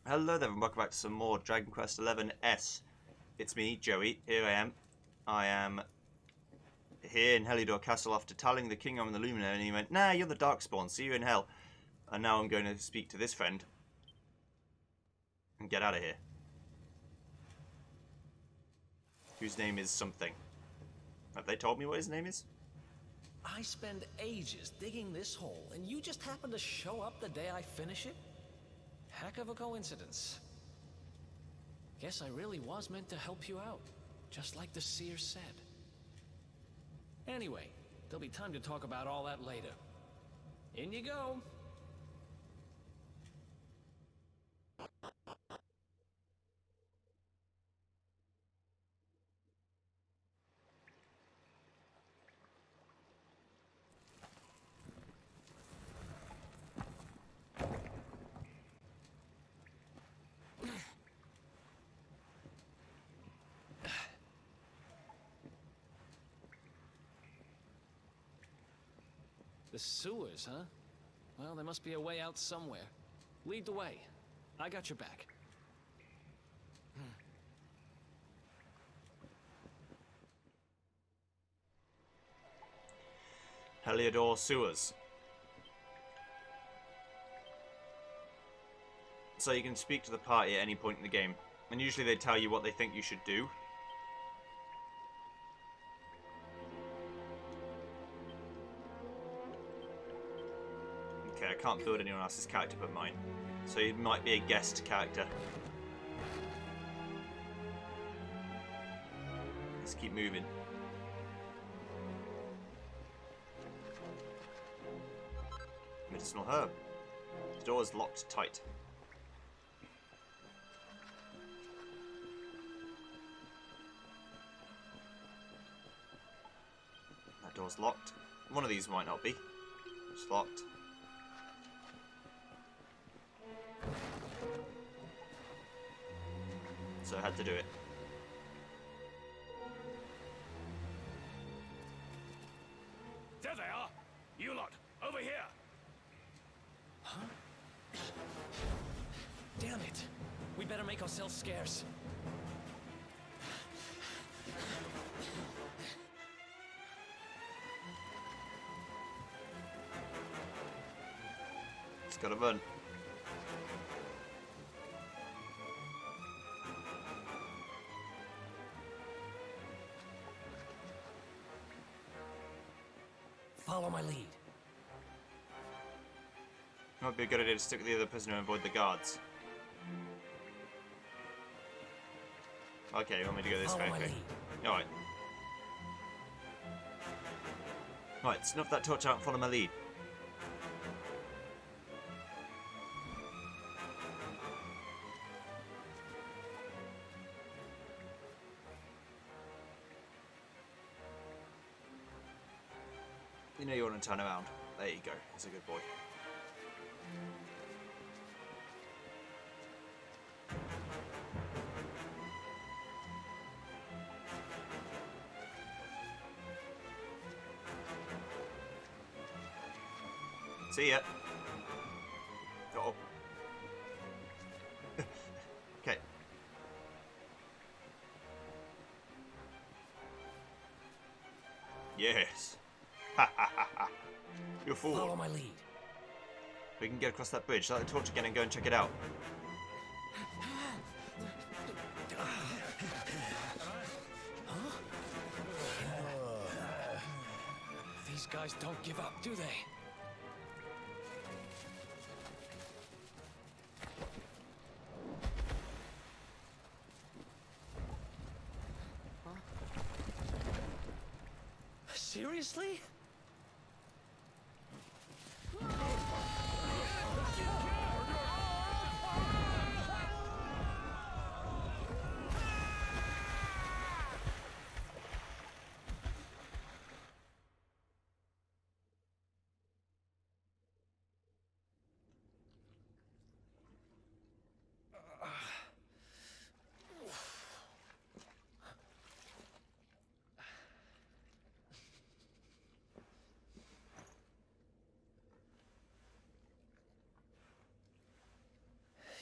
Hello there and welcome back to some more Dragon Quest XI S. It's me, Joey. Here I am. I am here in Heliodor Castle after telling the king I'm the Luminary, and he went, "Nah, you're the Darkspawn, see you in hell." And now I'm going to speak to this friend and get out of here. Whose name is something. Have they told me what his name is? I spend ages digging this hole, and you just happen to show up the day I finish it? Heck of a coincidence. Guess I really was meant to help you out, just like the seer said. Anyway, there'll be time to talk about all that later. In you go. The sewers, huh? Well, there must be a way out somewhere. Lead the way. I got your back. Heliodor Sewers. So you can speak to the party at any point in the game, and usually they tell you what they think you should do. Okay, I can't build anyone else's character but mine, so he might be a guest character. Let's keep moving. Medicinal herb. The door is locked tight. That door's locked. One of these might not be. It's locked. So I had to do it. There they are! You lot, over here! Huh? Damn it! We better make ourselves scarce. It's gotta run. Follow my lead. Might be a good idea to stick with the other prisoner and avoid the guards. Okay, you want me to go this way? Follow my Okay. lead. Alright. Right, snuff that torch out and follow my lead. You know you want to turn around. There you go. He's a good boy. See ya. Got up. Okay. Yes. Ha ha ha ha. You're a fool. Follow my lead. We can get across that bridge, light the torch again and go and check it out. These guys don't give up, do they? Seriously?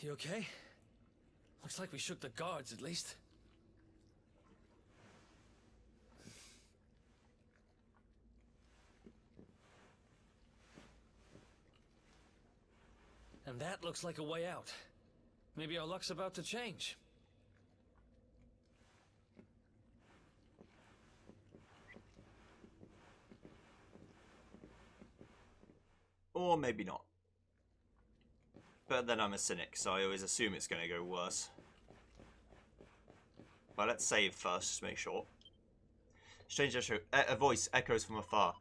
You okay? Looks like we shook the guards, at least. And that looks like a way out. Maybe our luck's about to change. Or maybe not. But then I'm a cynic, so I always assume it's going to go worse. Well, let's save first, just to make sure. Strange a voice echoes from afar.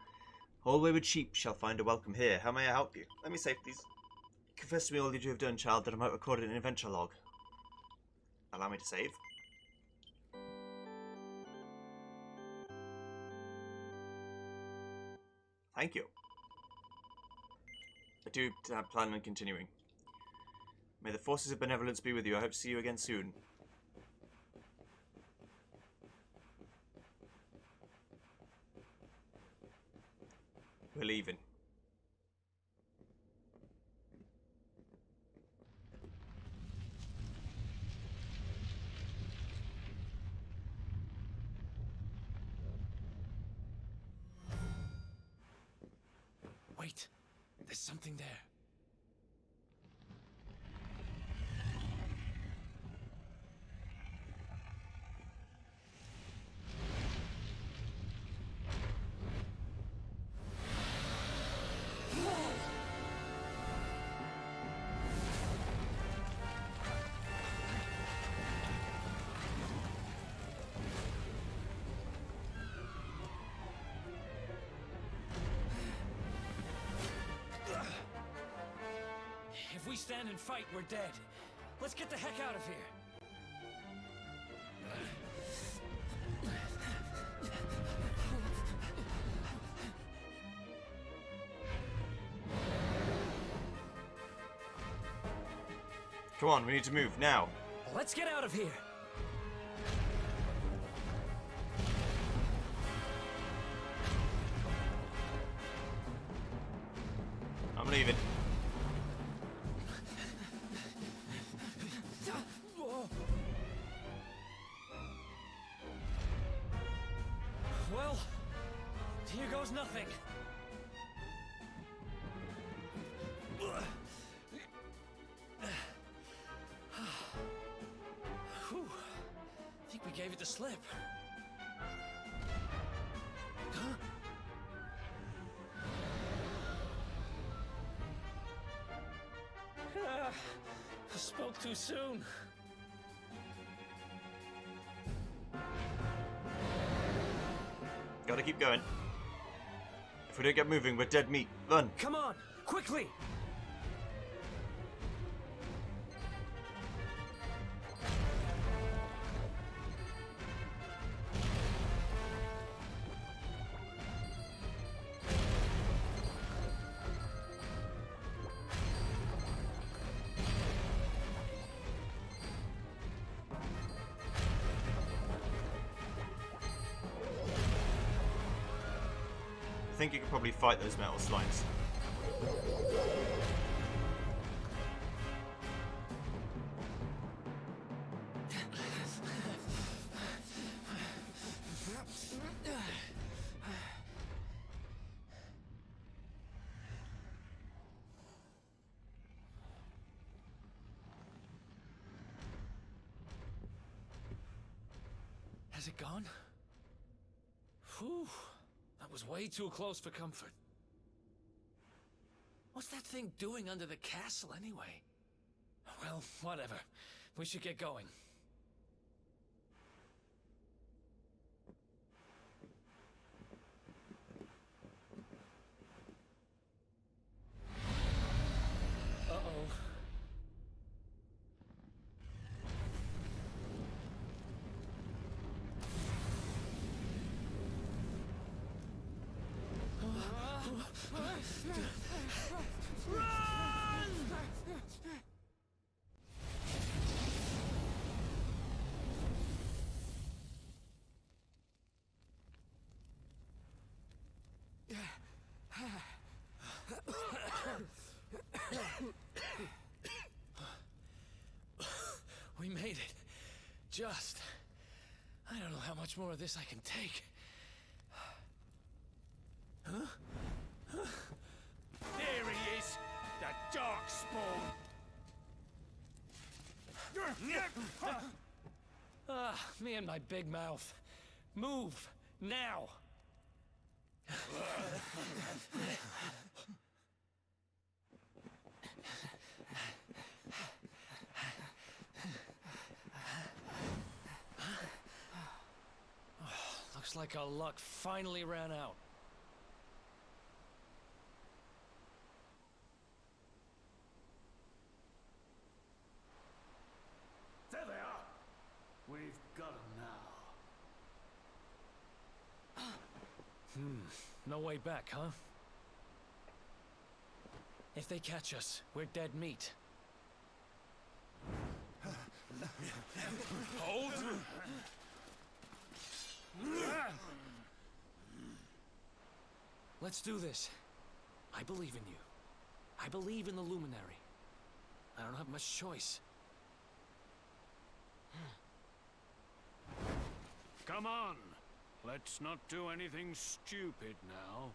All wayward sheep shall find a welcome here. How may I help you? Let me save, please. Confess to me all that you have done, child, that I might record it in an adventure log. Allow me to save. Thank you. I do plan on continuing. May the forces of benevolence be with you. I hope to see you again soon. We're leaving. Wait, there's something there. If we stand and fight, we're dead. Let's get the heck out of here. Come on, we need to move now. Let's get out of here. I'm leaving. Well, here goes nothing. Whew. I think we gave it the slip. Huh? I spoke too soon. Gotta keep going. If we don't get moving, we're dead meat. Run. Come on, quickly! I think you could probably fight those metal slimes. Has it gone? Whew. That was way too close for comfort. What's that thing doing under the castle, anyway? Well, whatever. We should get going. Uh-oh. We made it. Just. I don't know how much more of this I can take. There he is! The Darkspawn! Ah, me and my big mouth. Move, now! Looks like our luck finally ran out. There they are! We've got them now. No way back, huh? If they catch us, we're dead meat. Hold! Let's do this. I believe in you. I believe in the Luminary. I don't have much choice. Come on! Let's not do anything stupid now.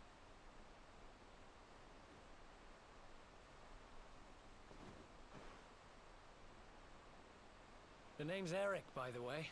The name's Eric, by the way.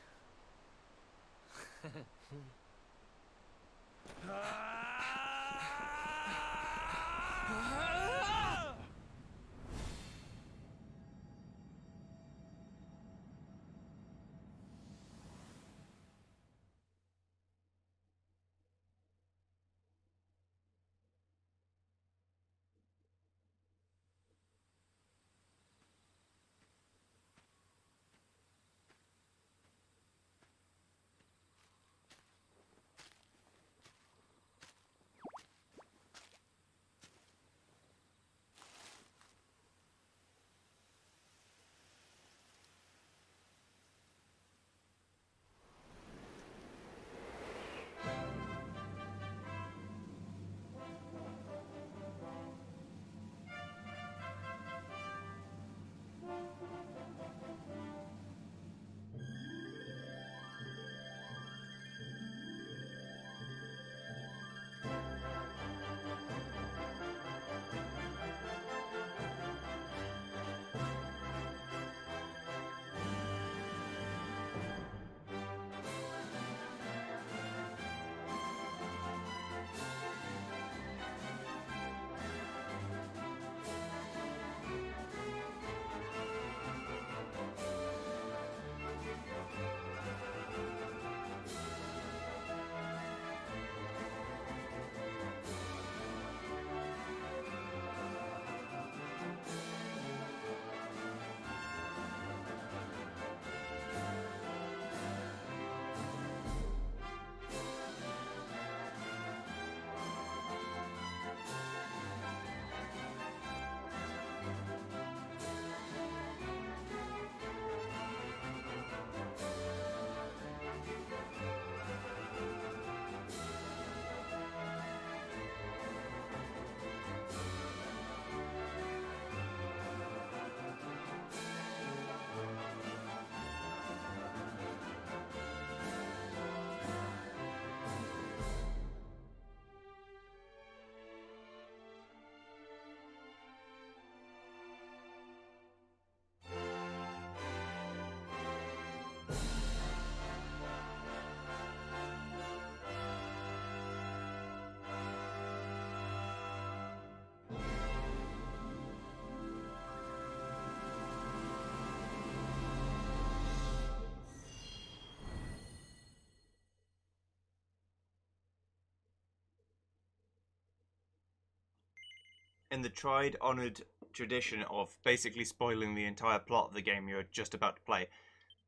In the tried, honoured tradition of basically spoiling the entire plot of the game you're just about to play,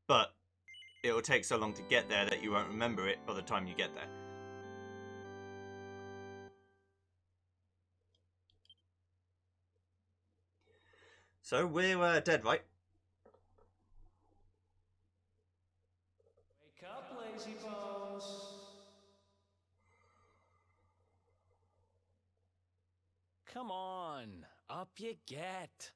but it will take so long to get there that you won't remember it by the time you get there. So we're dead, right? Wake up, lazy bones. Come on, up you get.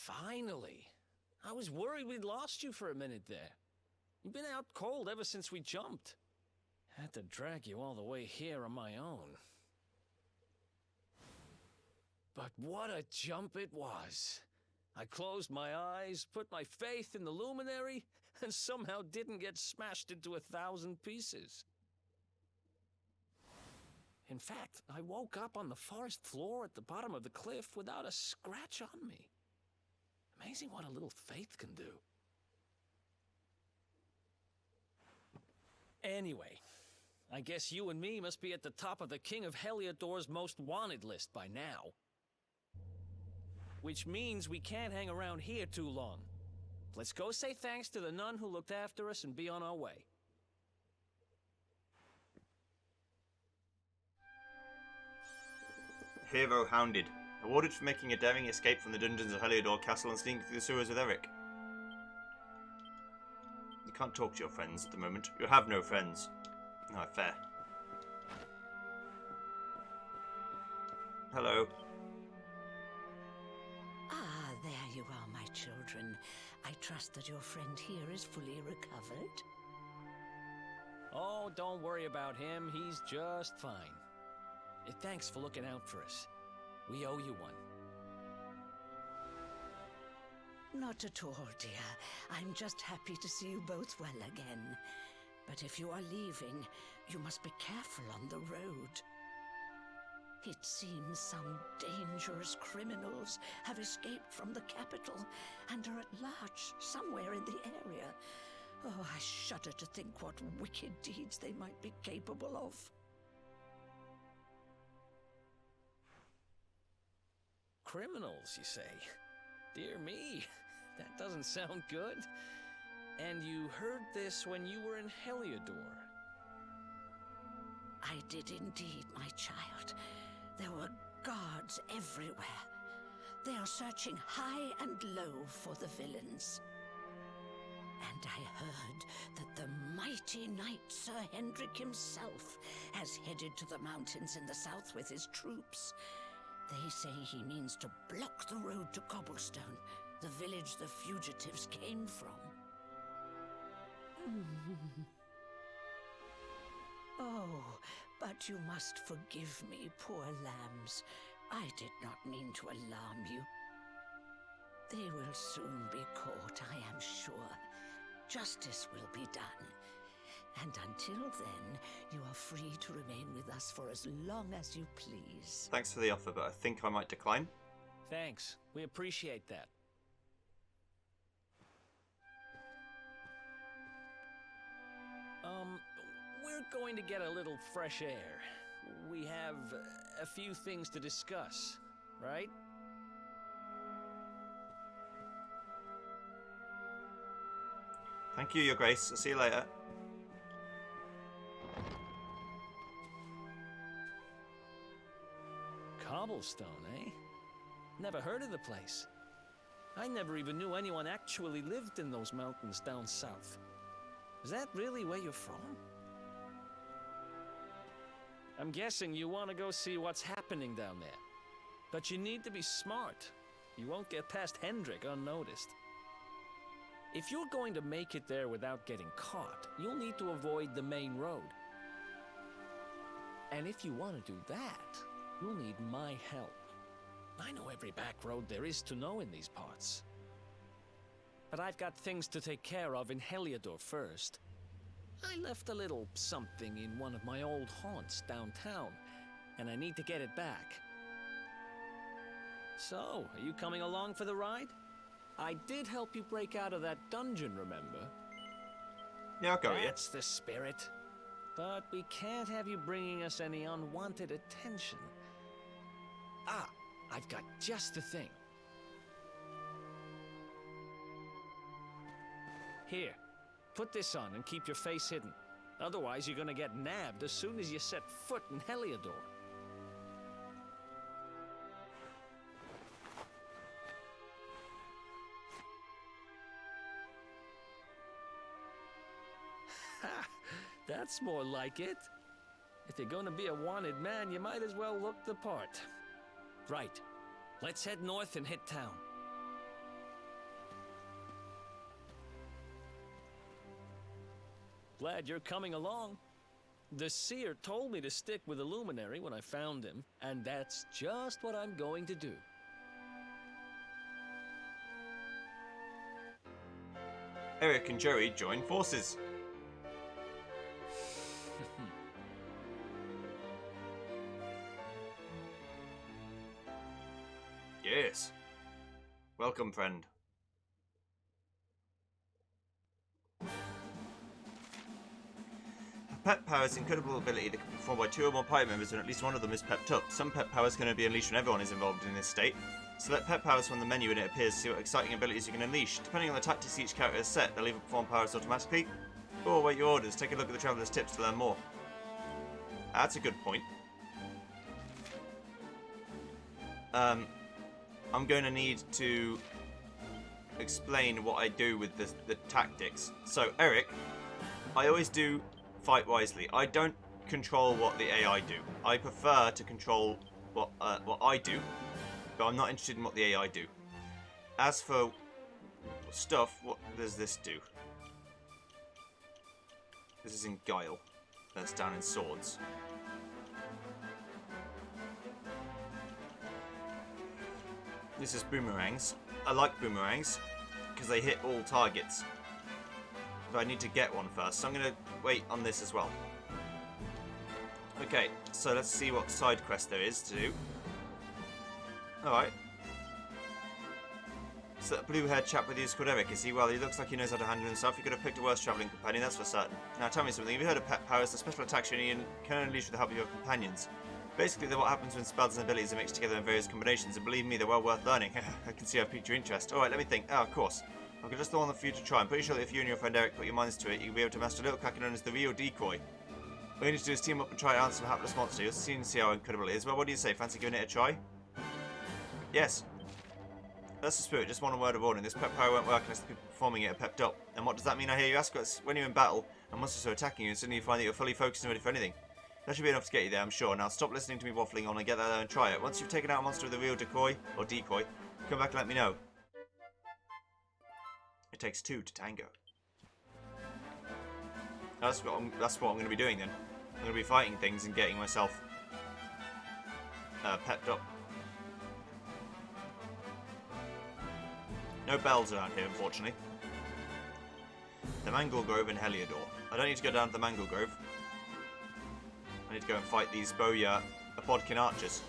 Finally. I was worried we'd lost you for a minute there. You've been out cold ever since we jumped. Had to drag you all the way here on my own. But what a jump it was. I closed my eyes, put my faith in the luminary, and somehow didn't get smashed into 1,000 pieces. In fact, I woke up on the forest floor at the bottom of the cliff without a scratch on me. Amazing what a little faith can do. Anyway, I guess you and me must be at the top of the King of Heliodor's most wanted list by now. Which means we can't hang around here too long. Let's go say thanks to the nun who looked after us and be on our way. Hero hounded. Awarded for making a daring escape from the dungeons of Heliodor Castle and sneaking through the sewers with Eric. You can't talk to your friends at the moment. You have no friends. No, fair. Hello. Ah, there you are, my children. I trust that your friend here is fully recovered. Oh, don't worry about him. He's just fine. Thanks for looking out for us. We owe you one. Not at all, dear. I'm just happy to see you both well again. But if you are leaving, you must be careful on the road. It seems some dangerous criminals have escaped from the capital and are at large somewhere in the area. Oh, I shudder to think what wicked deeds they might be capable of. Criminals, you say? Dear me, that doesn't sound good. And you heard this when you were in Heliodor? I did indeed, my child. There were guards everywhere. They are searching high and low for the villains. And I heard that the mighty knight Sir Hendrik himself has headed to the mountains in the south with his troops. They say he means to block the road to Cobblestone, the village the fugitives came from. Oh, but you must forgive me, poor lambs. I did not mean to alarm you. They will soon be caught, I am sure. Justice will be done. And until then, you are free to remain with us for as long as you please. Thanks for the offer, but I think I might decline. Thanks. We appreciate that. We're going to get a little fresh air. We have a few things to discuss, right? Thank you, Your Grace. I'll see you later. Cobblestone, eh? Never heard of the place. I never even knew anyone actually lived in those mountains down south. Is that really where you're from? I'm guessing you want to go see what's happening down there. But you need to be smart. You won't get past Hendrik unnoticed. If you're going to make it there without getting caught, you'll need to avoid the main road. And if you want to do that, you'll need my help. I know every back road there is to know in these parts. But I've got things to take care of in Heliodor first. I left a little something in one of my old haunts downtown, and I need to get it back. So, are you coming along for the ride? I did help you break out of that dungeon, remember? Yeah, I'll go with you. That's the spirit. But we can't have you bringing us any unwanted attention. Ah, I've got just the thing. Here, put this on and keep your face hidden. Otherwise, you're gonna get nabbed as soon as you set foot in Heliodor. Ha! That's more like it. If you're gonna be a wanted man, you might as well look the part. Right. Let's head north and hit town. glad you're coming along. The seer told me to stick with the luminary when I found him, and that's just what I'm going to do. Eric and Joey join forces. Yes. Welcome, friend. Pep power is an incredible ability that can be performed by 2 or more party members when at least one of them is pepped up. Some pep powers can only be unleashed when everyone is involved in this state. Select pep powers from the menu when it appears to see what exciting abilities you can unleash. Depending on the tactics each character has set, they'll either perform powers automatically or await your orders. Take a look at the Traveller's Tips to learn more. That's a good point. I'm going to need to explain what I do with the tactics. So, Eric, I always do fight wisely. I don't control what the AI do. I prefer to control what I do, but I'm not interested in what the AI do. As for stuff, what does this do? This is in Guile. That's down in Swords. This is boomerangs. I like boomerangs because they hit all targets. But I need to get one first, so I'm going to wait on this as well. Okay, so let's see what side quest there is to do. Alright. So that blue-haired chap with you is called Eric, is he? Well, he looks like he knows how to handle himself. You could have picked a worse travelling companion, that's for certain. Now tell me something, have you heard of pet powers? The special attacks you need can only unleash with the help of your companions. Basically, they're what happens when spells and abilities are mixed together in various combinations, and believe me, they're well worth learning. I can see I've piqued your interest. Alright, let me think. Oh, of course. I've got just the one for you to try. I'm pretty sure that if you and your friend Eric put your minds to it, you'll be able to master a little cracker known as the Real Decoy. All you need to do is team up and try to answer some hapless monster. You'll soon see how incredible it is. Well, what do you say? Fancy giving it a try? Yes. That's the spirit. Just one word of warning. This pep power won't work unless the people performing it are pepped up. And what does that mean, I hear you ask? It's when you're in battle and monsters are attacking you and suddenly you find that you're fully focused and ready for anything. That should be enough to get you there, I'm sure. Now stop listening to me waffling on and get out there and try it. Once you've taken out a monster with a real decoy, or decoy, come back and let me know. It takes 2 to tango. That's what I'm going to be doing then. I'm going to be fighting things and getting myself pepped up. No bells around here, unfortunately. The Mangle Grove in Heliodor. I don't need to go down to the Mangle Grove. I need to go and fight these Bowyer Apodkin archers.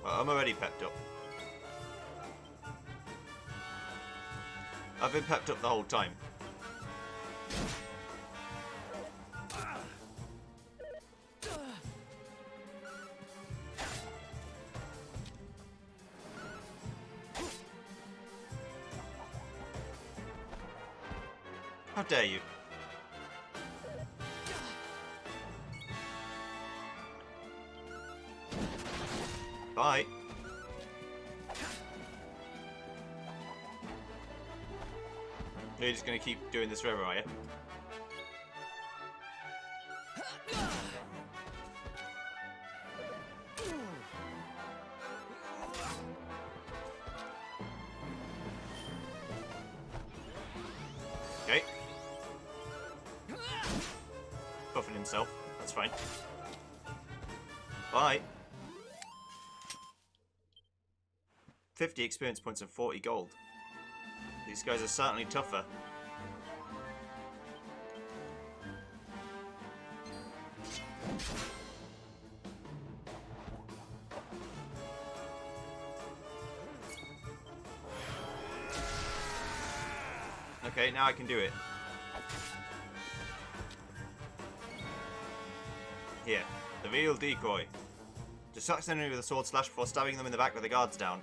Well, I'm already pepped up. I've been pepped up the whole time. How dare you? Bye. You're just going to keep doing this forever, are you? Okay. Buffing himself. That's fine. Bye. 50 experience points and 40 gold. These guys are certainly tougher. Okay, now I can do it. Here, the Real Decoy. Distract an enemy with a sword slash before stabbing them in the back with the guards down.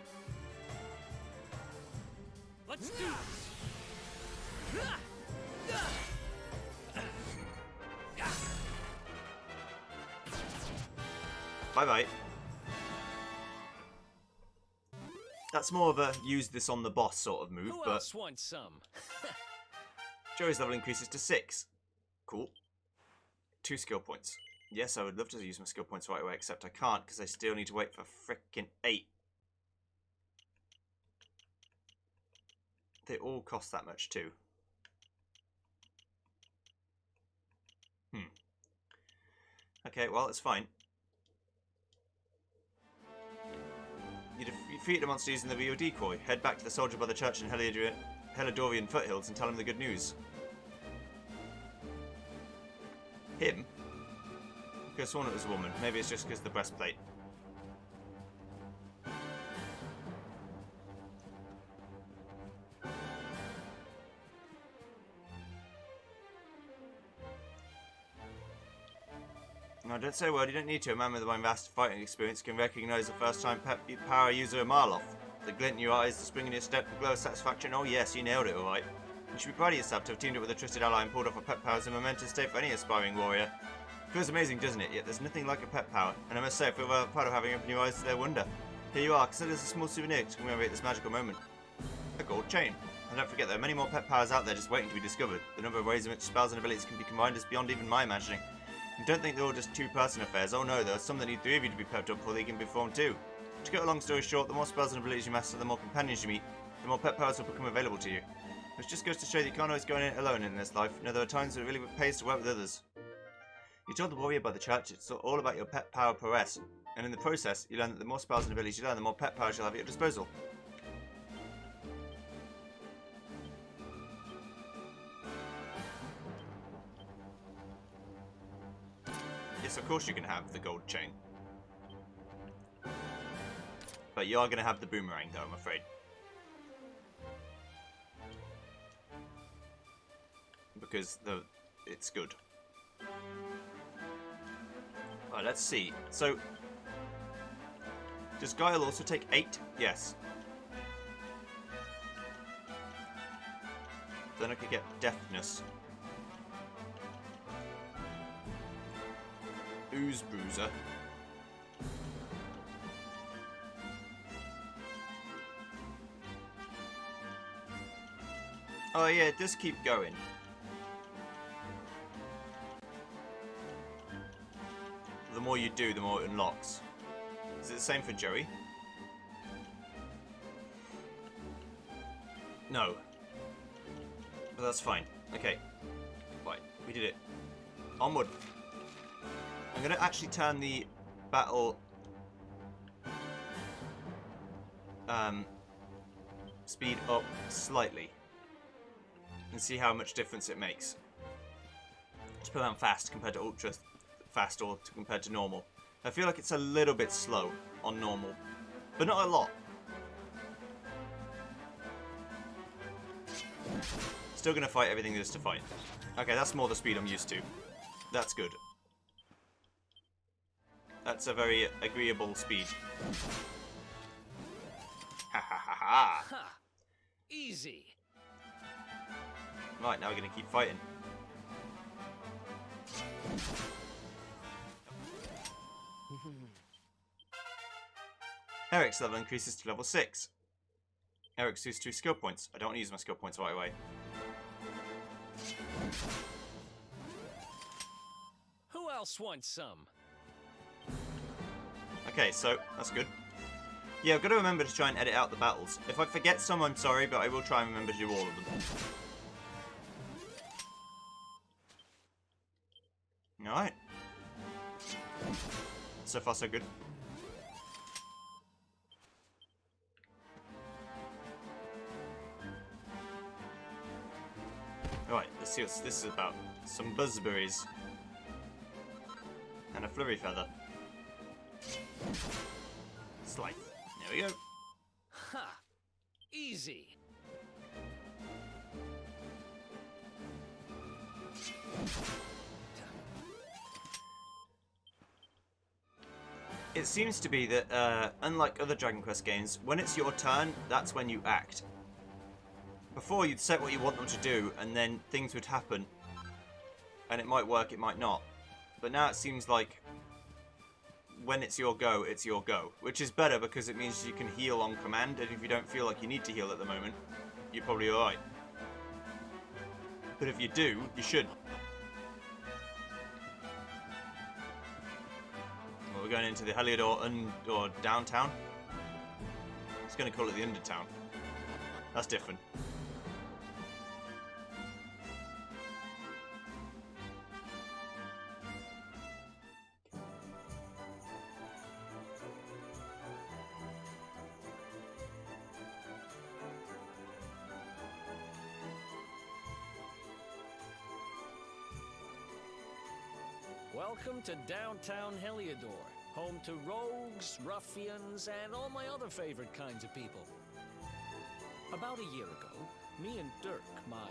Let's do this! Bye-bye. That's more of a use this on the boss sort of move, Who but else wants some? Joey's level increases to 6. Cool. 2 skill points. Yes, I would love to use my skill points right away, except I can't because I still need to wait for frickin' 8. they all cost that much too. Okay, well, it's fine. You defeat the monster using the Rio decoy. Head back to the soldier by the church in Helidorian foothills and tell him the good news. Him? I could have sworn it was a woman. Maybe it's just because of the breastplate. No, don't say a word, you don't need to. A man with my vast fighting experience can recognise the first-time power user a mile off. The glint in your eyes, the spring in your step, the glow of satisfaction. Oh yes, you nailed it alright. You should be proud of yourself to have teamed up with a trusted ally and pulled off a pet power as a momentous day for any aspiring warrior. Feels amazing, doesn't it? Yet there's nothing like a pet power, and I must say I feel rather proud of having opened your eyes to their wonder. Here you are, consider this a small souvenir to commemorate this magical moment. A gold chain. And don't forget, there are many more pet powers out there just waiting to be discovered. The number of ways in which spells and abilities can be combined is beyond even my imagining. And don't think they're all just two-person affairs. Oh no, there are some that need 3 of you to be pepped up before they can be formed too. To cut a long story short, the more spells and abilities you master, the more companions you meet, the more pet powers will become available to you. Which just goes to show that you can't always go in it alone in this life. No, there are times when it really pays to work with others. You told the warrior by the church it's all about your pet power prowess, and in the process, you learn that the more spells and abilities you learn, the more pet powers you'll have at your disposal. Yes, of course you can have the gold chain. But you are going to have the boomerang though, I'm afraid. Because it's good. Right, let's see. So, does Guile also take 8? Yes. Then I could get deafness. Ooze Bruiser. Oh yeah, it does keep going. The more you do, the more it unlocks. Is it the same for Joey? No. But that's fine. Okay. Right, we did it. Onward. I'm going to actually turn the battle speed up slightly and see how much difference it makes. Just put it on fast compared to ultra fast or compared to normal. I feel like it's a little bit slow on normal, but not a lot. Still going to fight everything there is to fight. Okay, that's more the speed I'm used to. That's good. That's a very agreeable speed. Ha ha ha ha! Ha! Easy. Right, now we're going to keep fighting. Eric's level increases to level 6. Eric's used 2 skill points. I don't want to use my skill points right away. Who else wants some? Okay, so that's good. Yeah, I've got to remember to try and edit out the battles. If I forget some, I'm sorry, but I will try and remember to do all of them. Alright. So far, so good. Alright, let's see what this is about. Some buzzberries. And a flurry feather. Slice. There we go. Ha! Easy. It seems to be that, unlike other Dragon Quest games, when it's your turn, that's when you act. Before, you'd set what you want them to do, and then things would happen. And it might work, it might not. But now it seems like when it's your go, it's your go. Which is better because it means you can heal on command, and if you don't feel like you need to heal at the moment, you're probably alright. But if you do, you should. Well, we're going into the Heliodor or downtown. I was going to call it the Undertown. That's different. Welcome to downtown Heliodor, home to rogues, ruffians, and all my other favorite kinds of people. About a year ago, me and Dirk, my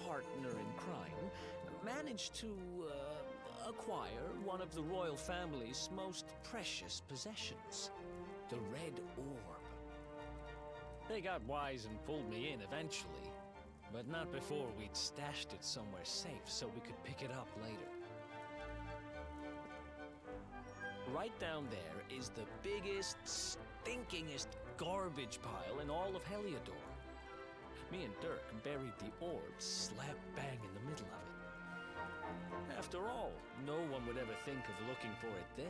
partner in crime, managed to acquire one of the royal family's most precious possessions, the Red Orb. They got wise and pulled me in eventually, but not before we'd stashed it somewhere safe so we could pick it up later. Right down there is the biggest, stinkingest garbage pile in all of Heliodor. Me and Dirk buried the orb slap bang in the middle of it. After all, no one would ever think of looking for it there.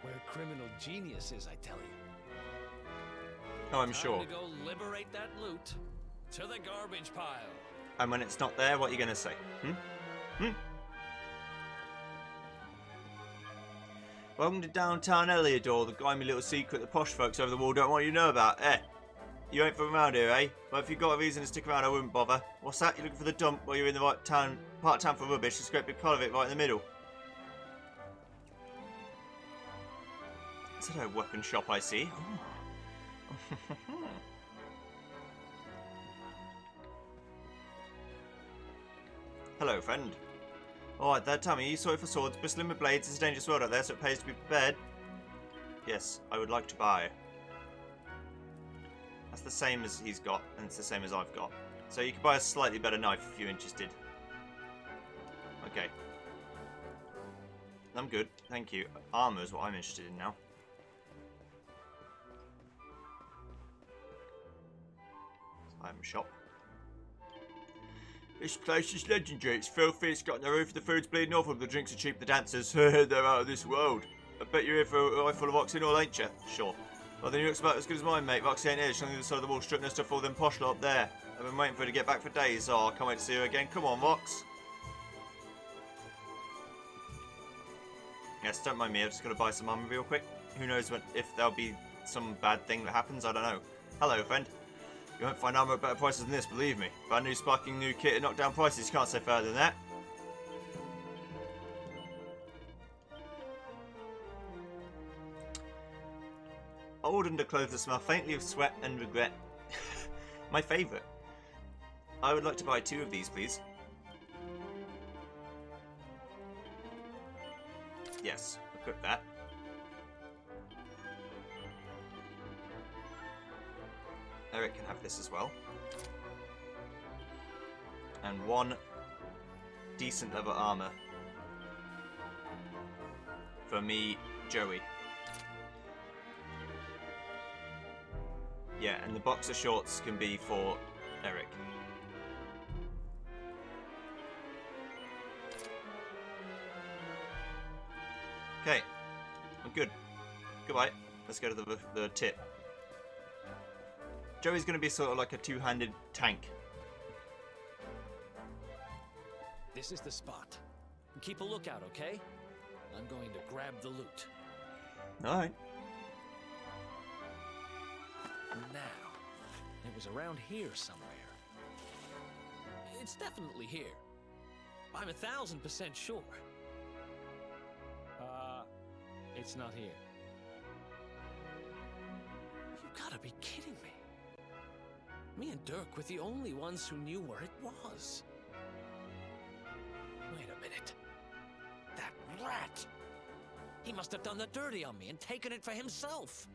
We're criminal geniuses, I tell you. Oh, I'm sure. Time to go liberate that loot to the garbage pile. And when it's not there, what are you going to say? Welcome to downtown Heliodor, the grimy little secret the posh folks over the wall don't want you to know about. You ain't from around here, eh? Well, if you've got a reason to stick around, I wouldn't bother. What's that? You're looking for the dump while you're in the right town, part of town for rubbish. There's a great big pile of it right in the middle. Is that a weapon shop I see? Oh. Hello, friend. Alright, that time, are you sorry for swords, bristling with blades? It's a dangerous world out there, so it pays to be prepared. Yes, I would like to buy. That's the same as he's got, and it's the same as I've got. So you can buy a slightly better knife if you're interested. Okay. I'm good, thank you. Armour is what I'm interested in now. Item shop. This place is legendary. It's filthy, it's got no roof, the food's bleeding awful, the drinks are cheap, the dancers, they're out of this world. I bet you're here for a rifle of oxen or ain't you? Sure. Well, then you looks about as good as mine, mate. Roxy ain't here, she's on the other side of the wall, stripping her stuff for all them posh lot up there. I've been waiting for her to get back for days. Oh, I can't wait to see her again. Come on, Rox. Yes, don't mind me, I've just got to buy some armor real quick. Who knows if there'll be some bad thing that happens, I don't know. Hello, friend. You won't find armor at better prices than this, believe me. Brand new sparking new kit at knockdown prices, you can't say further than that. Old underclothes that smell faintly of sweat and regret. My favourite. I would like to buy 2 of these, please. Yes, equip that. Eric can have this as well. And 1 decent leather armor for me, Joey. Yeah, and the boxer shorts can be for Eric. Okay, I'm good. Goodbye. Let's go to the tip. Joey's going to be sort of like a two-handed tank. This is the spot. Keep a lookout, okay? I'm going to grab the loot. Alright. Now, it was around here somewhere. It's definitely here. I'm 1000% sure. It's not here. You gotta be kidding me. Me and Dirk were the only ones who knew where it was. Wait a minute. That rat! He must have done the dirty on me and taken it for himself.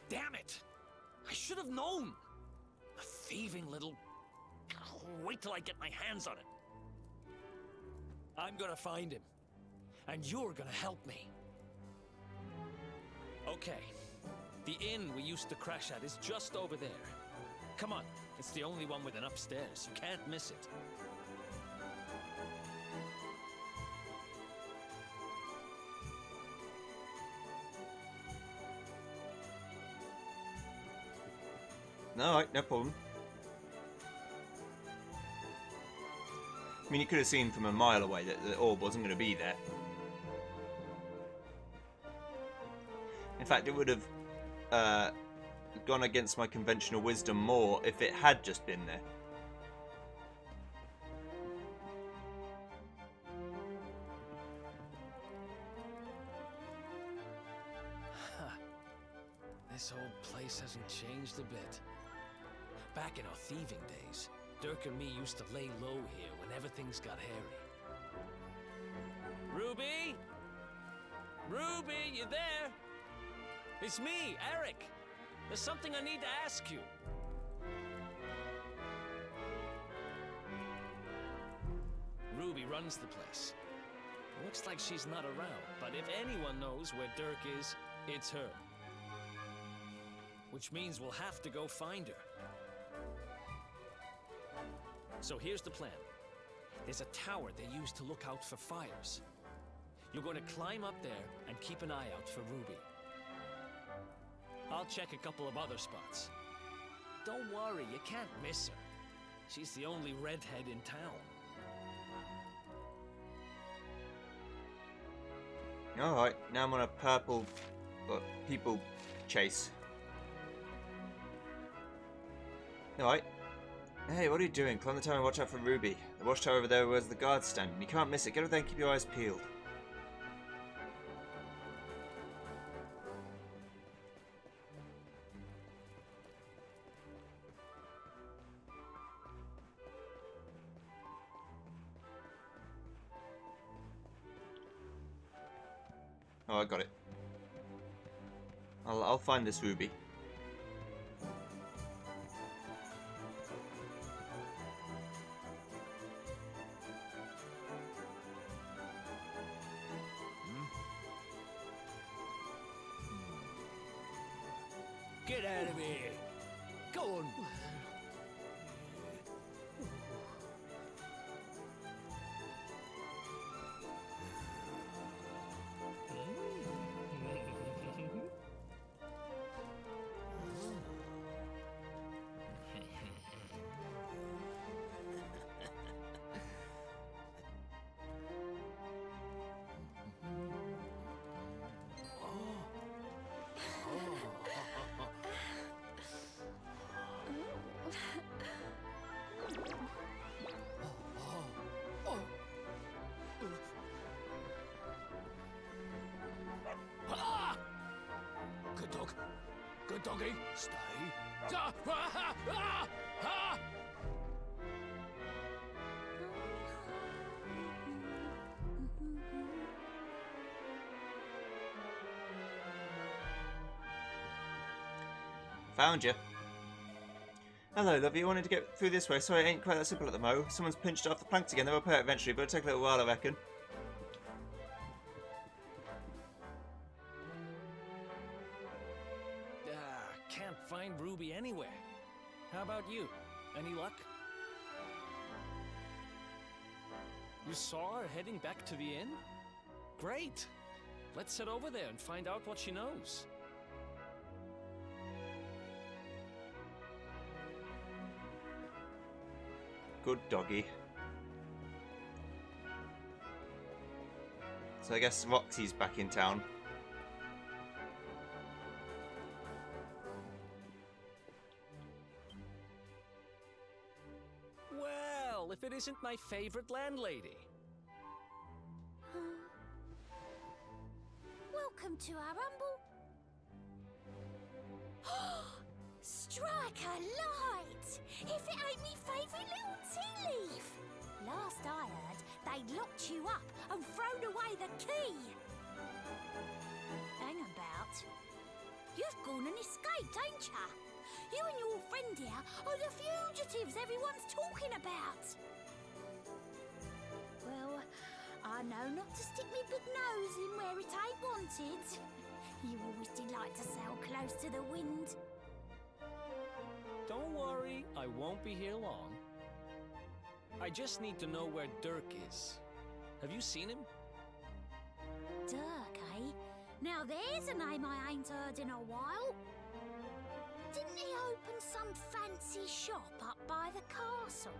Damn it! I should have known! A thieving little... Wait till I get my hands on it. I'm gonna find him. And you're gonna help me. Okay. The inn we used to crash at is just over there. Come on. It's the only one with an upstairs. You can't miss it. Alright, no problem. I mean, you could have seen from a mile away that the orb wasn't going to be there. In fact, it would have gone against my conventional wisdom more if it had just been there. just a bit. Back in our thieving days, Dirk and me used to lay low here whenever things got hairy. Ruby? Ruby, you there? It's me, Eric. There's something I need to ask you. Ruby runs the place. Looks like she's not around, but if anyone knows where Dirk is, it's her. Which means we'll have to go find her. So here's the plan. There's a tower they use to look out for fires. You're going to climb up there and keep an eye out for Ruby. I'll check a couple of other spots. Don't worry, you can't miss her. She's the only redhead in town. Alright, now I'm on a purple people chase. Alright. Hey, what are you doing? Climb the tower and watch out for Ruby. The watchtower over there where's the guards standing. You can't miss it. Get over there and keep your eyes peeled. Oh, I got it. I'll find this Ruby. Get out of here! Go on! Good dog. Good doggy. Stay. Ah, ah, ah, ah. Found you. Hello, love. You wanted to get through this way. Sorry, it ain't quite that simple at the mo. Someone's pinched off the plank again. They'll repair it eventually, but it'll take a little while, I reckon. Can't find Ruby anywhere. How about you? Any luck? You saw her heading back to the inn? Great! Let's head over there and find out what she knows. Good doggy. So I guess Roxy's back in town. Well, if it isn't my favorite landlady. Welcome to our humble... Strike a light! If it ain't me favourite little tea leaf! Last I heard, they'd locked you up and thrown away the key! Hang about. You've gone and escaped, ain't ya? You and your friend here are the fugitives everyone's talking about! Well, I know not to stick me big nose in where it ain't wanted. You always delight to sail close to the wind. Don't worry, I won't be here long. I just need to know where Dirk is. Have you seen him? Dirk, eh? Now there's a name I ain't heard in a while. Didn't he open some fancy shop up by the castle?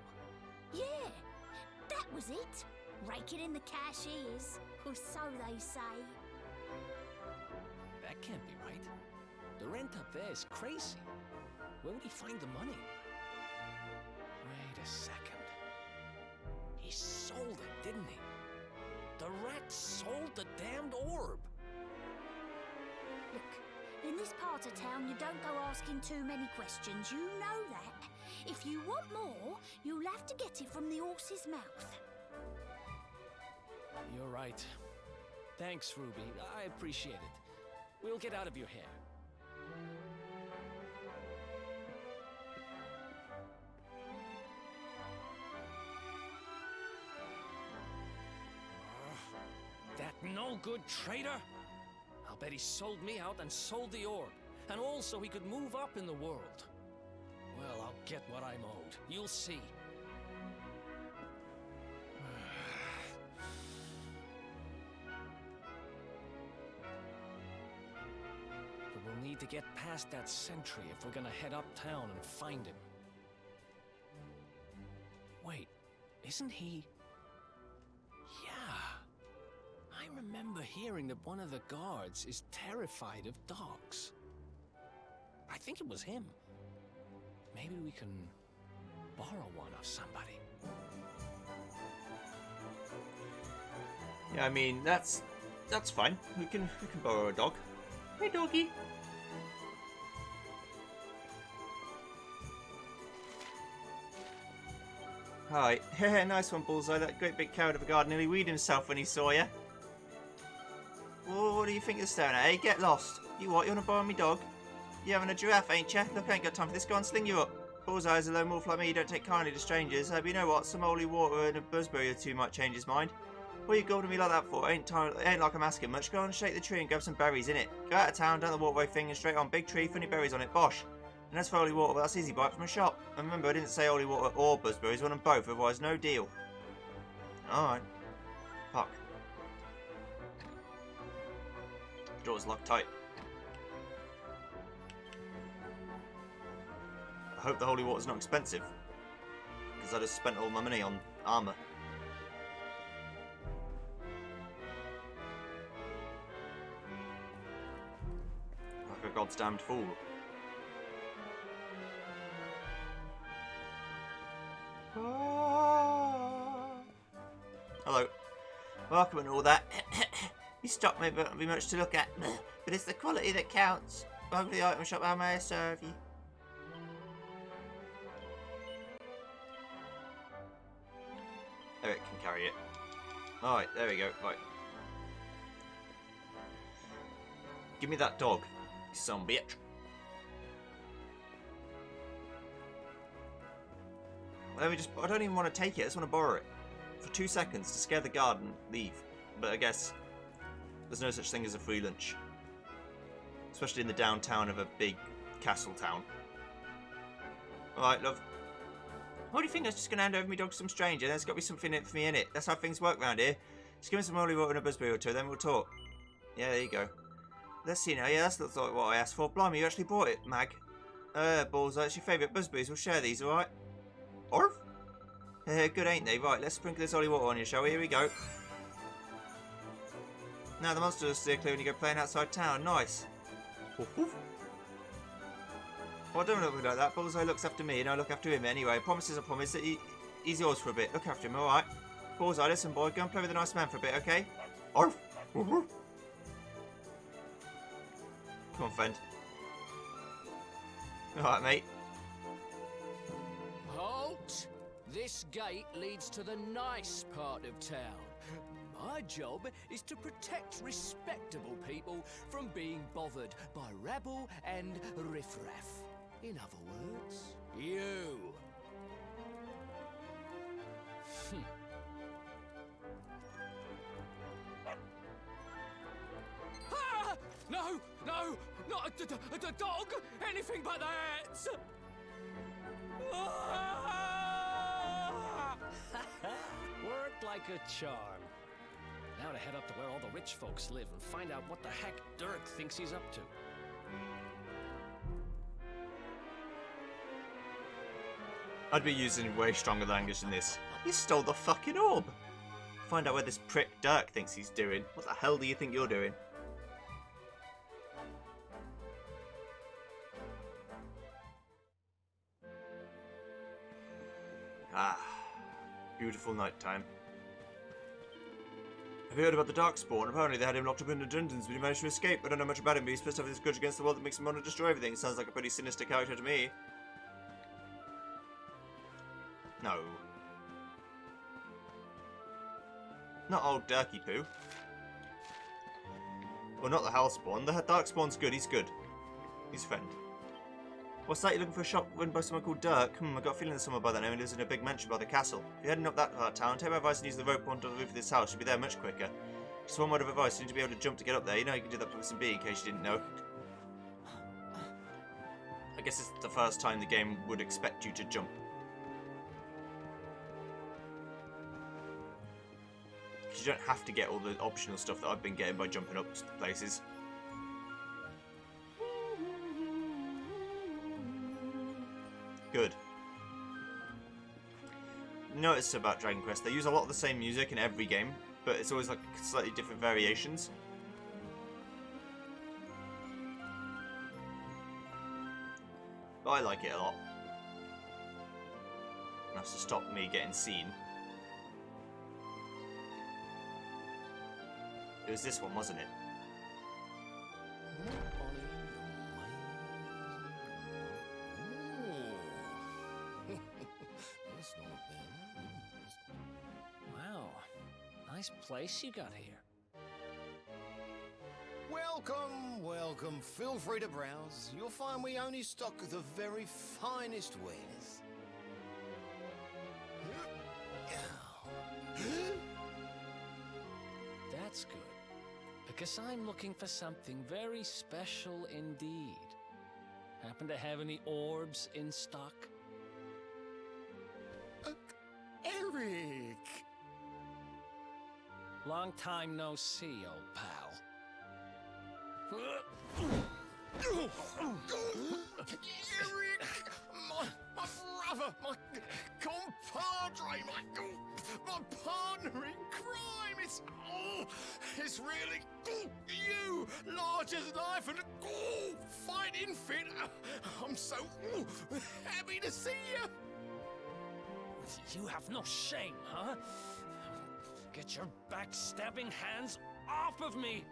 Yeah, that was it. Raking in the cashiers, or so they say. That can't be right. The rent up there is crazy. Where would he find the money? Wait a second. He sold it, didn't he? The rat sold the damned orb. Look, in In this part of town, you don't go asking too many questions. You know that. If you want more, you'll have to get it from the horse's mouth. You're right. Thanks, Ruby. I appreciate it. We'll get out of your hair. That no-good traitor? I'll bet he sold me out and sold the orb. And also he could move up in the world. Well, I'll get what I'm owed. You'll see. But we'll need to get past that sentry if we're gonna head uptown and find him. Wait, isn't he... Yeah. I remember hearing that one of the guards is terrified of dogs. I think it was him. Maybe we can borrow one of somebody. Yeah, I mean, that's fine. We can borrow a dog. Hey, doggy. Hi. Nice one, Bullseye. That great big coward of a guard nearly weed himself when he saw you. Well, what do you think you're staring at? Hey, get lost. You what? You want to borrow me dog? You having a giraffe, ain't you? Look, I ain't got time for this. Go on, sling you up. Bullseye's a lone wolf like me. You don't take kindly to strangers. But you know what? Some holy water and a buzzberry or two might change his mind. What are you golden me like that for? Ain't like I'm asking much. Go on and shake the tree and grab some berries in it. Go out of town, down the walkway thing, and straight on. Big tree, funny berries on it. Bosh. And as for holy water, well, that's easy bite from a shop. And remember, I didn't say holy water or buzzberries. I want them both, otherwise no deal. Alright. Fuck. Door's locked tight. I hope the holy water's not expensive, because I just spent all my money on armour. Like a god's damned fool. Hello. Welcome and all that. You stopped me, but not be much to look at. But it's the quality that counts. Welcome to the item shop. How may I serve you? Eric can carry it. Alright, there we go. Right. Give me that dog, you son of a bitch. Let me just... I don't even want to take it. I just want to borrow it. For 2 seconds to scare the guard and leave. But I guess there's no such thing as a free lunch. Especially in the downtown of a big castle town. Alright, love. What do you think? I was just going to hand over my dog to some stranger. There's got to be something in it for me in it. That's how things work around here. Just give me some holy water and a buzzberry or two, then we'll talk. Yeah, there you go. Let's see now. Yeah, that's not what I asked for. Blimey, you actually bought it, Mag. Bullseye, it's your favourite buzzberries. We'll share these, alright? Orv? Good, ain't they? Right, let's sprinkle this holy water on you, shall we? Here we go. Now the monster will steer clear when you go playing outside town. Nice. Woof, woof. Well, don't look at me like that. Bullseye looks after me and I look after him anyway. Promise is a promise that he's yours for a bit. Look after him, alright? Bullseye, listen, boy. Go and play with a nice man for a bit, okay? Orf. Woof, woof. Come on, friend. Alright, mate. Halt! This gate leads to the nice part of town. My job is to protect respectable people from being bothered by rabble and riffraff. In other words, you. Ah! No! No! Not a dog! Anything but that! Worked like a charm. Now to head up to where all the rich folks live and find out what the heck Dirk thinks he's up to. I'd be using way stronger language than this. You stole the fucking orb! Find out where this prick Dirk thinks he's doing. What the hell do you think you're doing? Ah, beautiful night time. Have you heard about the Darkspawn? Apparently they had him locked up in the dungeons, but he managed to escape. I don't know much about him, but he's supposed to have this grudge against the world that makes him want to destroy everything. Sounds like a pretty sinister character to me. No. Not old Durky Poo. Well, not the Hellspawn. The Darkspawn's good. He's good. He's a friend. What's that? You're looking for a shop run by someone called Dirk? I got a feeling there's someone by that name who lives in a big mansion by the castle. If you're heading up that part of town, take my advice and use the rope onto the roof of this house. You'll be there much quicker. Just one word of advice, you need to be able to jump to get up there. You know you can do that with some B in case you didn't know. I guess it's the first time the game would expect you to jump. Because you don't have to get all the optional stuff that I've been getting by jumping up places. Good. Notice about Dragon Quest, they use a lot of the same music in every game, but it's always like slightly different variations. But I like it a lot. That's to stop me getting seen. It was this one, wasn't it? Wow, nice place you got here. Welcome, welcome. Feel free to browse. You'll find we only stock the very finest wares. That's good, because I'm looking for something very special indeed. Happen to have any orbs in stock? Eric! Long time no see, old pal. Eric! My brother, my compadre, my partner in crime! It's really you! Large as life and fighting fit! I'm so happy to see you! You have no shame, huh? Get your backstabbing hands off of me!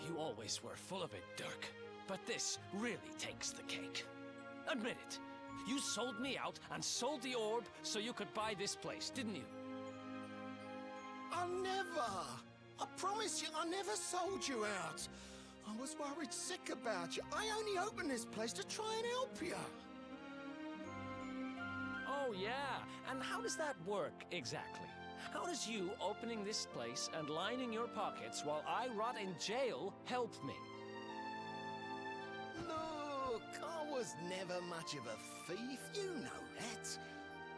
You always were full of it, Dirk. But this really takes the cake. Admit it. You sold me out and sold the orb so you could buy this place, didn't you? I never! I promise you, I never sold you out! I was worried sick about you. I only opened this place to try and help you. Oh, yeah. And how does that work, exactly? How does you opening this place and lining your pockets while I rot in jail help me? Look, I was never much of a thief, you know that.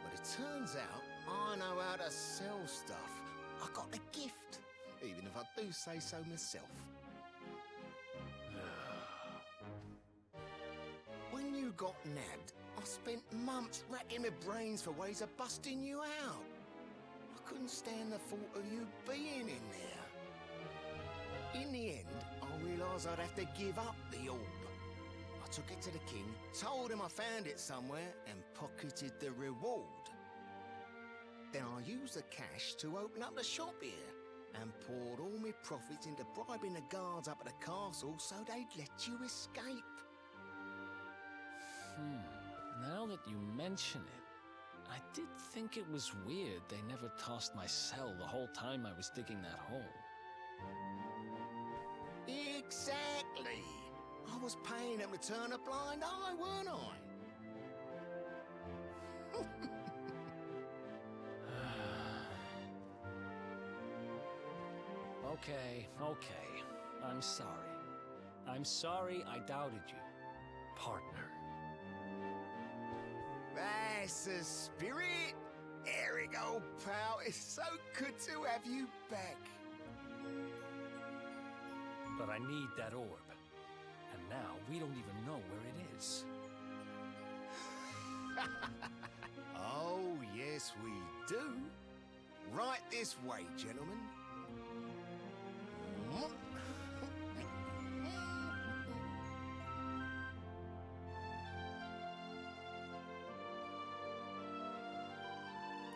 But it turns out I know how to sell stuff. I got a gift, even if I do say so myself. When you got nabbed, I spent months racking my brains for ways of busting you out. I couldn't stand the thought of you being in there. In the end, I realised I'd have to give up the orb. I took it to the king, told him I found it somewhere, and pocketed the reward. Then I used the cash to open up the shop here, and poured all my profits into bribing the guards up at the castle so they'd let you escape. Now that you mention it, I did think it was weird they never tossed my cell the whole time I was digging that hole. Exactly! I was paying them to turn a blind eye, weren't I? Okay. I'm sorry. I'm sorry I doubted you, partner. That's the spirit! Eric, old pal, it's so good to have you back. But I need that orb. And now we don't even know where it is. Oh, yes, we do. Right this way, gentlemen.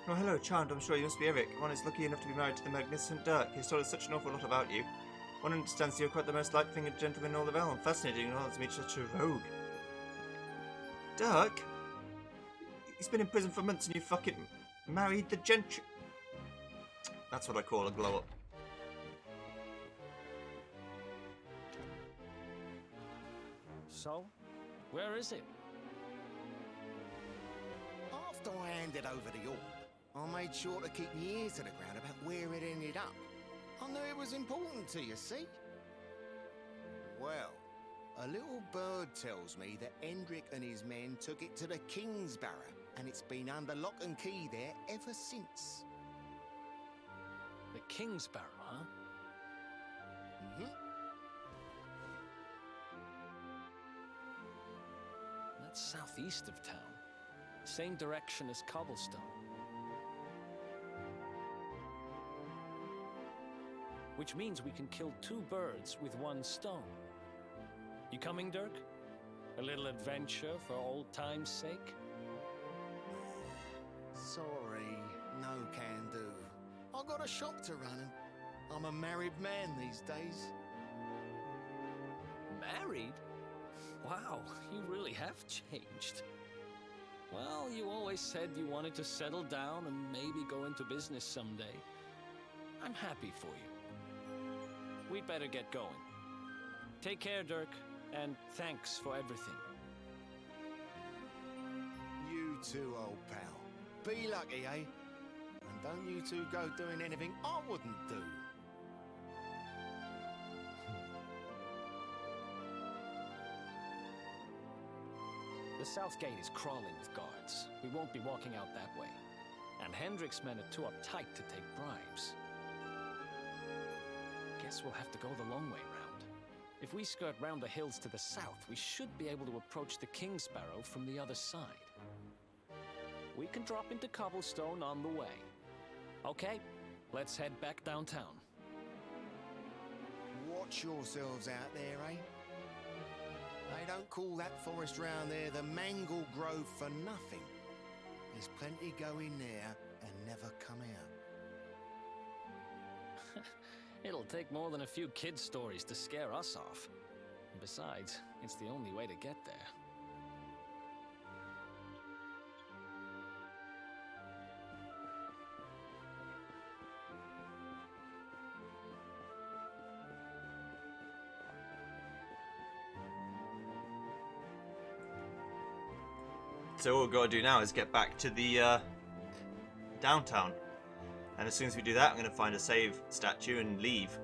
Oh, hello, Charmed. I'm sure you must be Eric. One is lucky enough to be married to the magnificent Dirk. He's told us such an awful lot about you. One understands you're quite the most light-fingered gentleman in all the realm. Fascinating in order to meet such a rogue. Dirk? He's been in prison for months and you fucking married the gentry. That's what I call a glow-up. So, where is it? After I handed over the orb, I made sure to keep my ears to the ground about where it ended up. I knew it was important to you, see? Well, a little bird tells me that Hendrik and his men took it to the Kingsbarrow, and it's been under lock and key there ever since. The Kingsbarrow, huh? Mm-hmm. That's southeast of town. Same direction as Cobblestone. Which means we can kill 2 birds with 1 stone. You coming, Dirk? A little adventure for old time's sake? Sorry, no can do. I got a shop to run and I'm a married man these days. Married? Wow, you really have changed. Well, you always said you wanted to settle down and maybe go into business someday. I'm happy for you. We'd better get going. Take care, Dirk, and thanks for everything. You too, old pal. Be lucky, eh? And don't you two go doing anything I wouldn't do. The south gate is crawling with guards. We won't be walking out that way. And Hendrik's men are too uptight to take bribes. Guess we'll have to go the long way round. If we skirt round the hills to the south, we should be able to approach the Kingsbarrow from the other side. We can drop into Cobblestone on the way. Okay, let's head back downtown. Watch yourselves out there, eh? They don't call that forest round there the Mangle Grove for nothing. There's plenty go in there and never come out. It'll take more than a few kid stories to scare us off. And besides, it's the only way to get there. So all we've got to do now is get back to the downtown. And as soon as we do that, I'm going to find a save statue and leave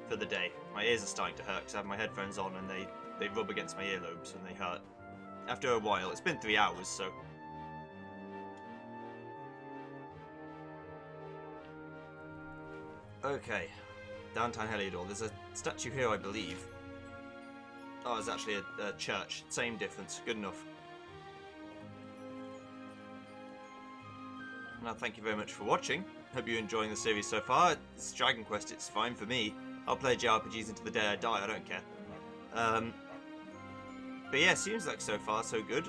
for the day. My ears are starting to hurt because I have my headphones on and they rub against my earlobes and they hurt. After a while, it's been 3 hours, so... Okay, downtown Heliodor. There's a statue here, I believe. Oh, it's actually a church. Same difference. Good enough. Now, thank you very much for watching. Hope you're enjoying the series so far. It's Dragon Quest, it's fine for me. I'll play JRPGs into the day I die, I don't care. But yeah, seems like so far so good.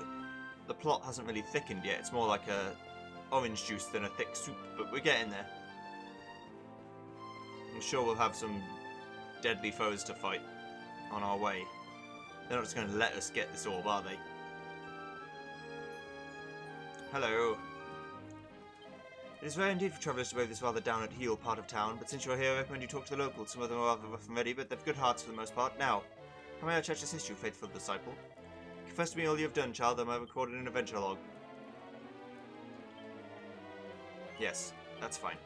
The plot hasn't really thickened yet. It's more like a orange juice than a thick soup, but we're getting there. I'm sure we'll have some deadly foes to fight on our way. They're not just going to let us get this orb, are they? Hello. It is rare indeed for travellers to brave this rather down-at-heel part of town, but since you're here, I recommend you talk to the locals. Some of them are rather rough and ready, but they've good hearts for the most part. Now, how may I church's history, faithful disciple? Confess to me all you have done, child, that I have recorded in an adventure log. Yes, that's fine.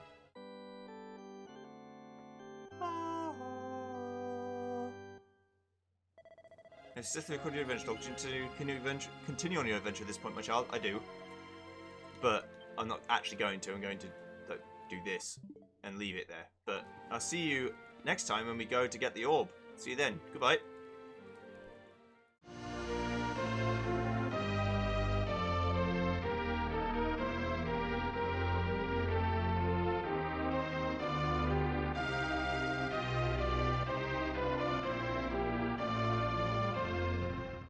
Yes, just recording your adventure log. Continue on your adventure at this point, my child. I do. But I'm not actually going to. I'm going to do this and leave it there. But I'll see you next time when we go to get the orb. See you then. Goodbye.